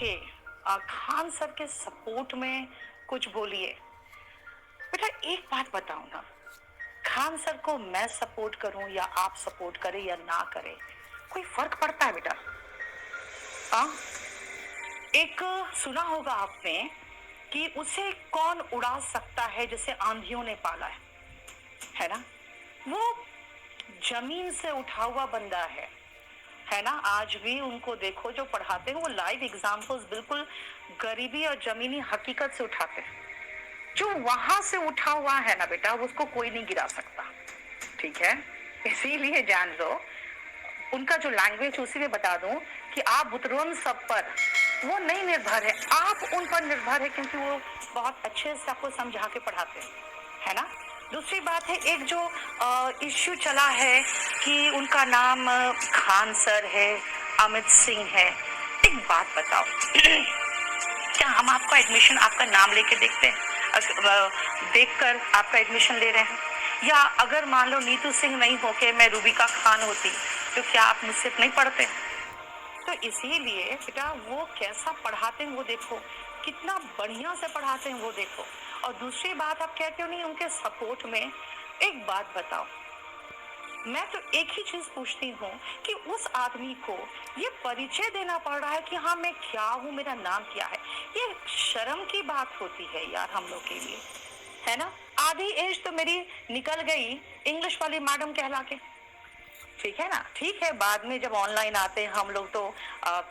आके खान सर के सपोर्ट में कुछ बोलिए। बेटा एक बात बताओ ना, खान सर को मैं सपोर्ट करूं या आप सपोर्ट करें या ना करें, कोई फर्क पड़ता है बेटा? हाँ, एक सुना होगा आपने कि उसे कौन उड़ा सकता है जिसे आंधियों ने पाला है ना? वो जमीन से उठा हुआ बंदा है ना? आज भी उनको देखो जो पढ़ाते हैं, वो लाइव एग्जाम्पल्स बिल्कुल गरीबी और जमीनी हकीकत से उठाते हैं। जो वहां से उठा हुआ है ना बेटा, उसको कोई नहीं गिरा सकता, ठीक है? इसीलिए जान लो, उनका जो लैंग्वेज उसी में बता दूं कि आप बुतरुन सब पर वो नहीं निर्भर है, आप उन पर निर्भर है, क्योंकि वो बहुत अच्छे से आपको समझा के पढ़ाते हैं, है ना? दूसरी बात है, एक जो इश्यू चला है कि उनका नाम खान सर है, अमित सिंह है। एक बात बताओ, क्या हम आपका एडमिशन, आपका नाम लेके देखते हैं, देखकर आपका एडमिशन ले रहे हैं? या अगर मान लो नीतू सिंह नहीं होके मैं रूबिका खान होती, तो क्या आप मुझसे नहीं पढ़ते? तो इसीलिए बेटा वो कैसा पढ़ाते हैं वो देखो, कितना बढ़िया से पढ़ाते हैं वो देखो। और दूसरी बात, आप कहते हो नहीं उनके सपोर्ट में, एक बात बताओ, मैं तो एक ही चीज पूछती हूँ कि उस आदमी को ये परिचय देना पड़ रहा है कि हाँ मैं क्या हूँ, मेरा नाम क्या है। ये शर्म की बात होती है यार हम लोग के लिए, है ना? आधी एज तो मेरी निकल गई इंग्लिश वाली मैडम कहला के, ठीक है ना? ठीक है, बाद में जब ऑनलाइन आते हैं हम लोग तो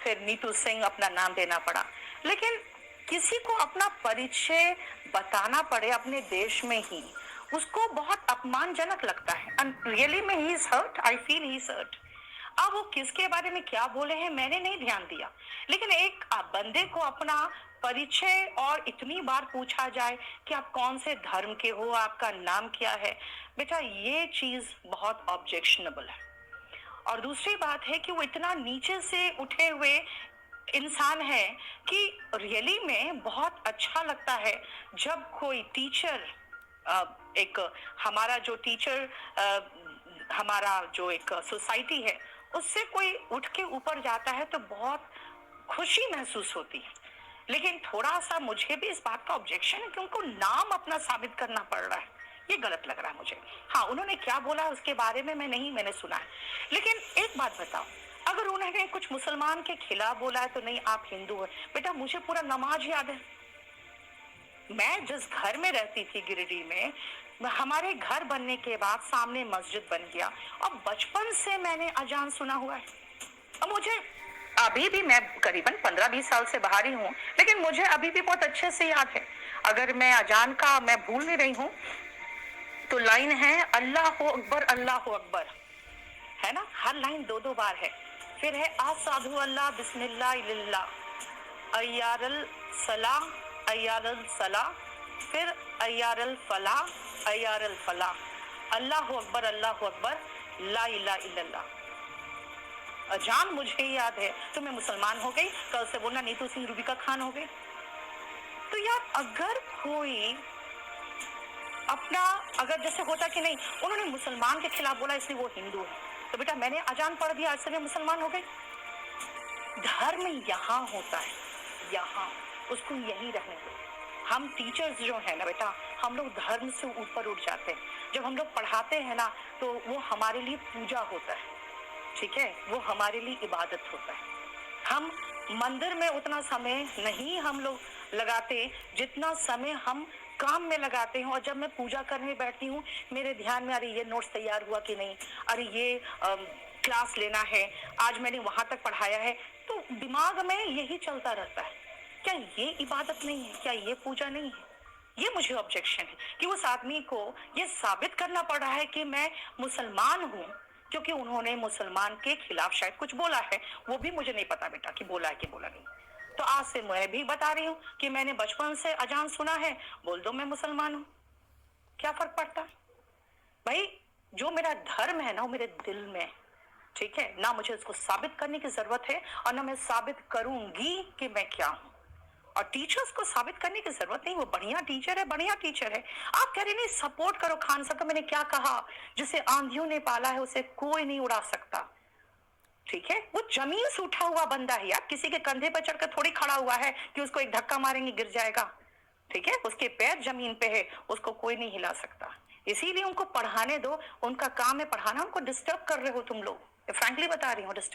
फिर नीतू सिंह अपना नाम देना पड़ा। लेकिन किसी को अपना परिचय बताना पड़े अपने देश में ही, उसको बहुत अपमानजनक लगता है। एंड रियली में he is hurt, I feel he is hurt. अब वो किसके बारे में क्या बोले हैं मैंने नहीं ध्यान दिया, लेकिन एक बंदे को अपना परिचय और इतनी बार पूछा जाए कि आप कौन से धर्म के हो, आपका नाम क्या है, बेटा ये चीज बहुत ऑब्जेक्शनेबल है। और दूसरी बात है कि वो इतना नीचे से उठे हुए इंसान है कि रियली में बहुत अच्छा लगता है जब कोई टीचर, एक हमारा जो टीचर, हमारा जो एक सोसाइटी है, उससे कोई उठ के ऊपर जाता है तो बहुत खुशी महसूस होती है। लेकिन थोड़ा सा मुझे भी इस बात का ऑब्जेक्शन है कि उनको नाम अपना साबित करना पड़ रहा है, ये गलत लग रहा है मुझे। हाँ, उन्होंने क्या बोला है उसके बारे में मैंने सुना है। लेकिन एक बात बताओ, अगर उन्होंने कुछ मुसलमान के खिलाफ बोला है तो नहीं आप हिंदू है, बेटा मुझे पूरा नमाज याद है। मैं जिस घर में रहती थी गिरिडीह में, हमारे घर बनने के बाद सामने मस्जिद बन गया और बचपन से मैंने अजान सुना हुआ है। और मुझे अभी भी, मैं करीबन 15-20 साल से बाहर ही हूँ, लेकिन मुझे अभी भी बहुत अच्छे से याद है। अगर मैं अजान का मैं भूल नहीं रही हूँ तो लाइन है अल्लाह अकबर, है ना? हर लाइन 2-2 बार है। फिर है आसादु अल्लाह बिस्मिल्लाह इल्लाह, अय्यारल सलाह अय्यारल सलाह, फिर अय्यारल फलाह अय्यारल फलाह, अल्लाह अकबर ला इलाहा इल्लल्लाह। अजान मुझे याद है तो मैं मुसलमान हो गई, कल से बोलना नीतू सिंह रूबिका खान हो गई। तो यार अगर कोई अपना, अगर जैसे होता कि नहीं उन्होंने मुसलमान के खिलाफ बोला इसलिए वो हिंदू है, तो बेटा मैंने अजान पढ़ दिया आज से मैं मुसलमान हो गई। धर्म यहाँ होता है, यहाँ उसको यही रहने दो। हम टीचर्स जो है ना बेटा, हम लोग धर्म से ऊपर उठ जाते हैं। जब हम लोग पढ़ाते हैं ना तो वो हमारे लिए पूजा होता है, ठीक है? वो हमारे लिए इबादत होता है। हम मंदिर में उतना समय नहीं हम लोग लगाते जितना समय हम काम में लगाते हैं। और जब मैं पूजा करने बैठती हूँ मेरे ध्यान में, अरे ये नोट्स तैयार हुआ कि नहीं, अरे ये क्लास लेना है, आज मैंने वहां तक पढ़ाया है, तो दिमाग में यही चलता रहता है। क्या ये इबादत नहीं है? क्या ये पूजा नहीं है? ये मुझे ऑब्जेक्शन है कि उस आदमी को ये साबित करना पड़ रहा है कि मैं मुसलमान हूँ, क्योंकि उन्होंने मुसलमान के खिलाफ शायद कुछ बोला है, वो भी मुझे नहीं पता बेटा कि बोला है कि बोला नहीं। तो आज से मैं भी बता रही हूँ कि मैंने बचपन से अजान सुना है, बोल दो मैं मुसलमान हूँ, क्या फर्क पड़ता है भाई? जो मेरा धर्म है ना वो मेरे दिल में है, ठीक है ना? मुझे उसको साबित करने की जरूरत है और ना मैं साबित करूंगी कि मैं क्या हूँ। और टीचर्स को साबित करने की जरूरत नहीं, वो बढ़िया टीचर है, बढ़िया टीचर है। आप कह रहे नहीं सपोर्ट करो खान सर, तो मैंने क्या कहा? जिसे आंधियों ने पाला है उसे कोई नहीं उड़ा सकता। ठीक है, वो जमीन से उठा हुआ बंदा है यार, किसी के कंधे पर चढ़कर थोड़ी खड़ा हुआ है कि उसको एक धक्का मारेंगे गिर जाएगा। ठीक है, उसके पैर जमीन पे है, उसको कोई नहीं हिला सकता। इसीलिए उनको पढ़ाने दो, उनका काम है पढ़ाना। उनको डिस्टर्ब कर रहे हो तुम लोग, फ्रैंकली बता रही हूँ, डिस्टर्ब